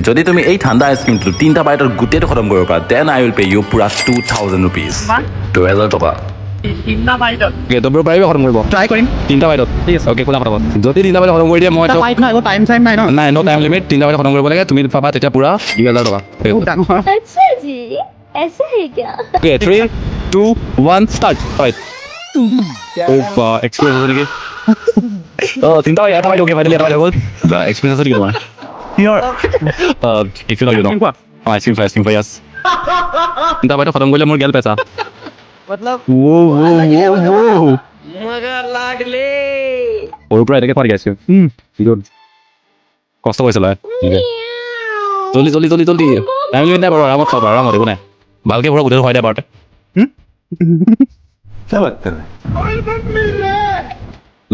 যদি তুমি এই ঠাণ্ডা আইচক্ৰীমটো 3টা বাইটত গোটেইটো খতম কৰিব পাৰা then I will pay you পুৰা 2000 rupees 2000 টকা তিনিটা বাইটত অ'কে তুমি পাৰিবা খতম কৰিব ট্ৰাই কৰিম 3টা বাইটত ঠিক আছে অ'কে খোলা খতম যদি 3টা বাইটত খতম কৰি দিয়ে মই বাইট নাই টাইম চাইম নাই ন নাই ন' টাইম লিমিট 3টা বাইটত খতম কৰিব লাগে তুমি পাবা তেতিয়া পুৰা 2000 টকা বহুত ডাঙৰ अच्छा जी ऐसा है क्या অ'কে 3 2 1 ষ্টাৰ্ট ৰাইট ওপা এক্সপেৰিয়েন্স আছে নেকি তিনিটা এটা বাইট অ'কে ফাইনেলি এটা বাইট হৈ গ'ল এক্সপেৰিয়েন্স আছে নেকি তোমাৰ here if you know you know কেনেকুৱা ice cream fry yes তিনিটা বাইটত খতম কৰিলে মোৰ গেল পেচা মতলব মজা লাগলে সৰুৰ পৰা এনেকৈ পাৰি আছো কষ্ট কৰিছে লয় জলদি জলদি জলদি জলদি টাইম লিমিট নাই বাৰু আৰামত খাব আৰামত একো নাই ভালকৈ পুৰা গোটেইটো খুৱাই দিয়া পাৰতে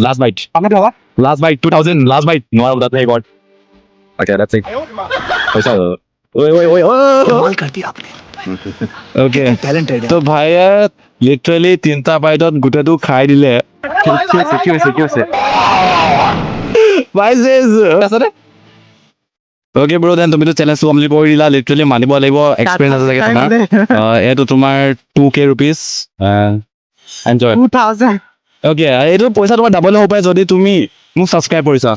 লাষ্ট বাইট পামে বাবা লাষ্ট বাইট 2000 লাষ্ট বাইট নোৱাৰো তাতে হে গড Okay, that's it. पैसा ओए ओए ओए कमाल कर दिया आपने ओके टैलेंटेड तो भाइया लिटरली 3টা বাইটত গোটেইটো খাই দিলে কি হৈছে ভাইজেস আছে ওকে ব্ৰো দেন তুমিতো চ্যালেঞ্জটো কমপ্লিট কৰি দিলা লিটাৰেলি মানিব লাগিব এক্সপেৰিয়েন্স আছে চাগে তোমাৰ এটো তোমাৰ 2k rupees এনজয় 2000 ওকে এইটো পইচা তোমাৰ ডাবল হ'ব পাৰে যদি তুমি মোক সাবস্ক্ৰাইব কৰিছা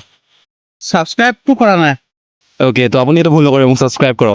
সাবস্ক্ৰাইবটো কৰা নাই ওকে তো আপুনি এইটো ভুল নকৰে মোক সাবস্ক্ৰাইব কৰক